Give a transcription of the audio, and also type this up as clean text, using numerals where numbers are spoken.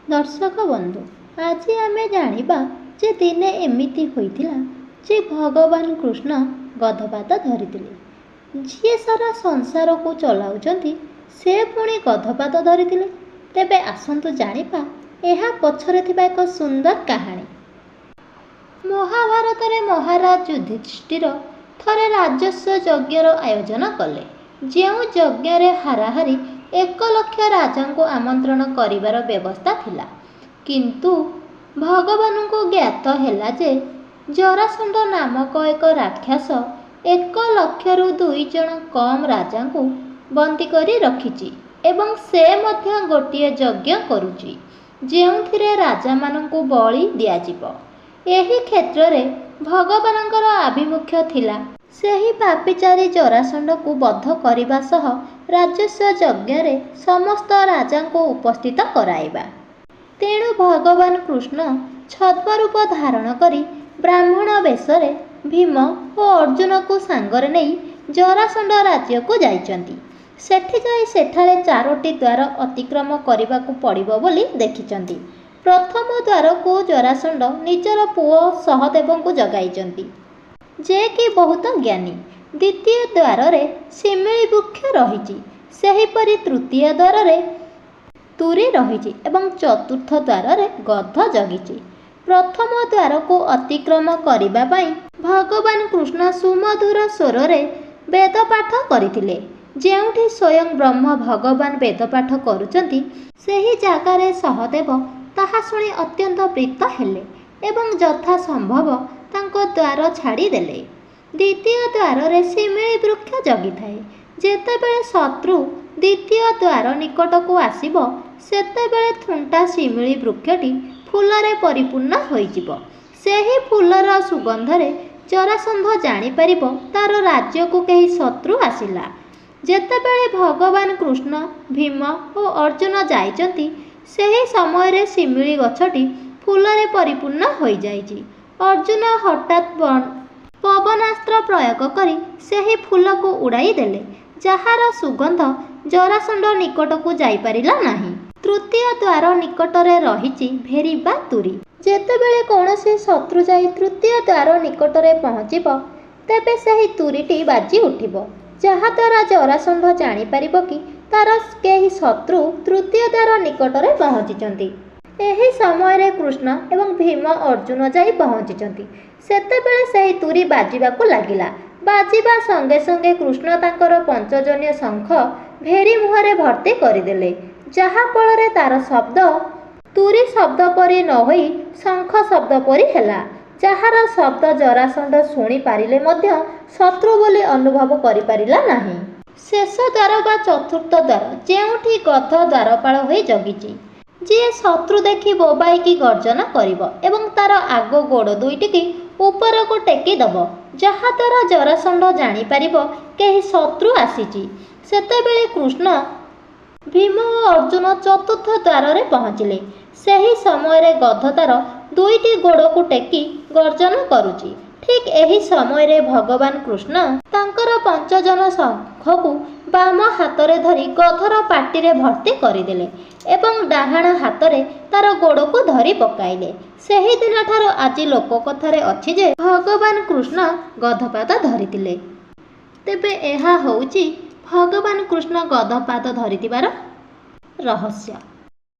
दर्शक बंधु आज आम जानिबा जे दिने एमिति होइतिला जे भगवान कृष्ण गधपाद धरितिले। जी सारा संसार को चलाउचंती से पुणी गधपाद धरितिले। तेबे आसंतु जानिबा एहा पछरे थिबा एक सुंदर कहानी। महाभारत रे महाराज युधिष्ठिर थरे राजस्व यज्ञर आयोजन कले। जेउ यज्ञ रे हाराहारी 1 लक्ष राजा को आमंत्रण करिवार व्यवस्था थिला, किंतु भगवान को ज्ञात हैला जे जरासंध नामक एक राक्षस 1 लक्षरु 2 जन कम राजा को बंदी करी रखिची एवं से मध्य गोटिए यज्ञ करुची जेउथिरे राजा मानंकु बळी दियाजिबो। एही क्षेत्र रे भगवानंकर आभिमुख्य थिला सेही पापीचारी जरासंध को बद्ध करिबा सह राजस्व यज्ञ रे समस्त राजा को उपस्थित कराइबा। तेणु भगवान कृष्ण छद्मरूप धारण करी ब्राह्मण वेशरे भीम और अर्जुन को सांगरे नहीं जरासंध राज्य को जाइचंती। सेठी जाई सेठारे 4टी द्वार अतिक्रम करने को पड़िबो बोली देखिचंती। प्रथम द्वार को जरासंध निजर पुओ सहदेव को जगाइचंती जे कि बहुत ज्ञानी। द्वितीय द्वार रे शिमिली वृक्ष रही, सेहीपरि तृतीय द्वार रे तुरी रही एवं चतुर्थ द्वार रे गध जगिची। प्रथम द्वार को अतिक्रम करिबा पई भगवान कृष्ण सुमधुर स्वर रे वेद पाठ करिथिले। जेउठी स्वयं ब्रह्म भगवान वेद पाठ करुचंती सेही जागारे सहदेव ताहा शुणी अत्यंत प्रीत हेले एवं यथा संभव तांको द्वार छाड़ी देले। द्वितीय द्वार रे शिमिली वृक्ष जगी थाए। जेतेबेले शत्रु द्वितीय द्वार निकट को आसीबो सेतेबेले थुंटा शिमिली वृक्षटी फूलरे परिपूर्ण होइजिबो। सेही फूलर सुगंधरे जरासंध जानी परिबो तार राज्य को केही शत्रु आसिला। जेतेबेले भगवान कृष्ण भीम और अर्जुन जाइचंती सेही समय रे शिमिली गछटी फूलरे परिपूर्ण होई जाइची। अर्जुन हठात पवनास्त्र प्रयोग करी सेही फूल को उड़ाई देले, जहार सुगंध जरासंध निकट को जाई परिला नाही। तृतीय द्वार निकटरे रहिची भेरी बा तुरी। जेतेबेले कौनसी शत्रु जाई तृतीय द्वार निकटरे पहुँचिबो तेबे सेही तुरीटी बाजी उठिबो, जहा द्वारा जरासंध जानी परिबो कि तार केही शत्रु तृतीय द्वार निकटरे पहुँचिचंती। एही समय रे कृष्ण एवं भीम अर्जुन जाई पहुँचिचंती। सेतेबेले सेही तुरी बाजिबाकु लागिला। बाजिबा संगे संगे कृष्ण तांकर 5 जनिय शंख भेरी मुहरे भर्ती करिदेले, जहा फଳରେ तार शब्द तुरी शब्द परि न होई शंख शब्द परि हेला, जहार शब्द जरासंध शुणी पारिले मध्य शत्रु बोली अनुभव करि पारिला नाही। शेष द्वार बा चतुर्थ द्वार जेउठी गध द्वारपाल होई जगिची, जी शत्रु देखी बोबाईकी गर्जन करिबो एवं तार आग गोड़ दुईटी ऊपर को टेकी दब, जहा द्वारा जरासंध जानी पारिबो केही शत्रु आसीची। सेतेबेले कृष्ण भीम और अर्जुन चतुर्थ द्वार रे पहुँचिले। सेही समय रे गध तार दुईटी गोड़ को टेकी गर्जन करुची। ठीक एही समय रे भगवान कृष्ण तांकर 5 जन शंख को बाम हाथ रे धरी गधर पाटी रे भर्ती करिदेले एवं डाहाण हाथ रे तार गोड़ को धरी पकाइले। सेही दिन ठार आज लोक कथारे अछि जे भगवान कृष्ण गधपाद धरितिले। तेबे एहा होउची भगवान कृष्ण गधपाद धरितिबार रहस्य।